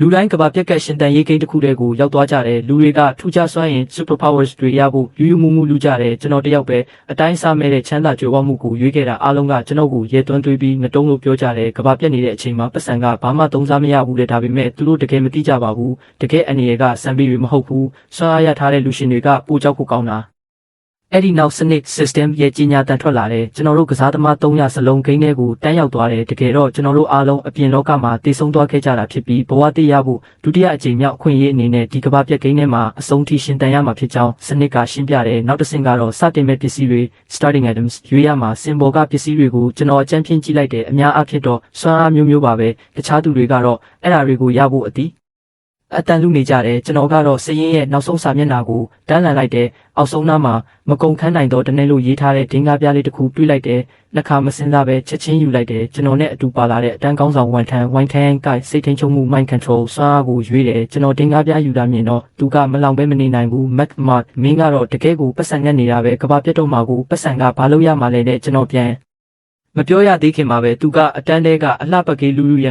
လူတိုင်းကဘာပြက်ကက်ရှင်တန်ရေးကိန်းတစ်ခုတည်းကိုရောက်သွားကြတယ်လူတွေကထူးခြားစွမ်းရင် super powers တွေရဖို့ယူယူမှုမှုလူကြတယ်ကျွန်တော်တယောက်ပဲအတိုင်းစားမဲ့တဲ့ချမ်းသာကြွယ်ဝမှုကိုရွေးခဲ့တာအားလုံးကကျွန်တော်ကိုရဲသွန်းသွေးပြီးငတုံးလို့ပြောကြတယ်ကဘာပြက်နေတဲ့အချိန်မှာပတ်စံကဘာမှသုံးစားမရဘူးလေဒါပေမဲ့သူတို့တကယ်မသိကြပါဘူးတကယ်အနေရကစံပီတွေမဟုတ်ဘူးဆွမ်းအားရထားတဲ့လူရှင်တွေကပိုကြောက်ဖို့ကောင်းတာအဲ့ဒီနောက်စနစ် system ရဲ့ကြီးညာတန်ထွက်လာတယ်ကျွန်တော်တို့ကစားသမား300စလုံးဂိမ်းတွေကိုတန်းရောက်သွားတယ်တကယ်တော့ကျွန်တော်တို့အားလုံးအပြင်လောကမှာတည်ဆုံသွားခဲ့ကြတာဖြစ်ပြီးဘဝတည်ရဖို့ဒုတိယအကြိမ်မြောက်အခွင့်အရေးအနေနဲ့ဒီကဘာပြက်ဂိမ်းထဲမှာအဆုံးထိရှင်တန်ရမှာဖြစ်ကြောင်းစနစ်ကရှင်းပြတယ်နောက်တစ်ဆင့်ကတော့စတင်မဲ့ပစ္စည်းတွေ starting items ရွေးရမှာ symbol ကပစ္စည်းတွေကိုကျွန်တော်အကြမ်းဖျင်းကြည့်လိုက်တယ်အများအားဖြင့်တော့စွမ်းအားမျိုးပါပဲတခြားသူတွေကတော့အဲ့ဓာတွေကိုရဖို့အတီးအတန်လူနေကြတယ်ကျွန်တော်ကတော့စရင်ရဲ့နောက်ဆုံးစာမျက်နှာကိုတန်းလန်လိုက်တယ်အောက်ဆုံးနားမှာမကုံခန်းနိုင်တော့တနေ့လို့ရေးထားတဲ့ဒင်းကားပြားလေးတစ်ခုတွေးလိုက်တယ်လက်ခါမစင်းစားပဲချက်ချင်းယူလိုက်တယ်ကျွန်တော်နဲ့အတူပါလာတဲ့အတန်းကောင်းဆောင်ဝန်ထမ်းဝိုင်းထန်းကစိတ်ထိန်ချုံမှု mind control စွမ်းအားကိုရွေးတယ်ကျွန်တော်ဒင်းကားပြားယူတာမြင်တော့သူကမလောင်ပဲမနေနိုင်ဘူး mac mark မင်းကတော့တကယ်ကိုပတ်စံငတ်နေတာပဲကဘာပြတ်တော့မှာကိုပတ်စံကဘာလို့ရမှာလဲတဲ့ကျွန်တော်ပြန်မပြောရသေးခင်မှာပဲသူကအတန်းတဲကအလှပကေးလူရ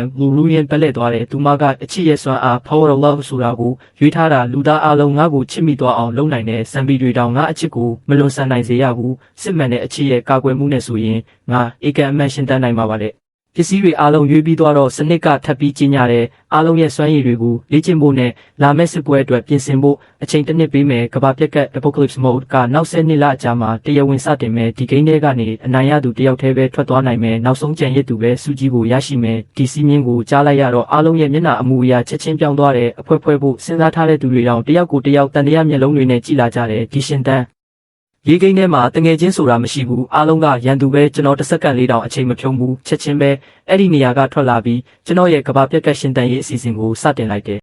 န်ပက်လက်သွားတယ်သူမကအချစ်ရဲ့စွမ်းအား power of love ဆိုတာကိုရွေးထားတာလူသားအလုံးငါ့ကိုချစ်မိသွားအောင်လုပ်နိုင်တဲ့စံပီတွေတောင်ငါအချစ်ကိုမလွန်ဆန်နိုင်စေရဘူးစစ်မှန်တဲ့အချစ်ရဲ့ကာကွယ်မှုနဲ့ဆိုရင်ငါဧကန်အမှန်ရှင်းတန်းနိုင်မှာပါလေပစ္စည်းတွေအားလုံးရွေးပြီးသွားတော့စနစ်ကထပ်ပြီးကြီးညာတယ်အားလုံးရဲ့စွမ်းရည်တွေကိုလေ့ကျင့်ဖို့နဲ့လာမယ့်စစ်ပွဲအတွက်ပြင်ဆင်ဖို့အချိန်တစ်နှစ်ပေးမယ်ကဘာပြက်က Apocalypse Mode ကနောက်10နှစ်လအကြာမှာတရားဝင်စတင်မယ်ဒီဂိမ်းထဲကနေအနိုင်ရသူတယောက်တည်းပဲထွက်သွားနိုင်မယ်နောက်ဆုံးကြံရစ်သူပဲစူးကြီးကိုရရှိမယ်ဒီစီးမြင်းကိုကြားလိုက်ရတော့အားလုံးရဲ့မျက်နှာအမူအရာချက်ချင်းပြောင်းသွားတယ်အဖွဲဖွဲဖို့စဉ်းစားထားတဲ့သူတွေတောင်တယောက်ကိုတယောက်တန်တရားမျက်လုံးတွေနဲ့ကြည်လာကြတယ်ဒီရှင်တန်းရေးကိန်းထဲမှာတငယ်ချင်းဆိုတာမရှိဘူးအားလုံးကရန်သူပဲကျွန်တော်တစ်စက္ကန့်လေးတောင်အချိန်မဖြုံးဘူးချက်ချင်းပဲအဲ့ဒီနေရာကထွက်လာပြီးကျွန်တော်ရဲ့ကဘာပြက်ကရှင်တန်ရေးအစီအစဉ်ကိုစတင်လိုက်တယ်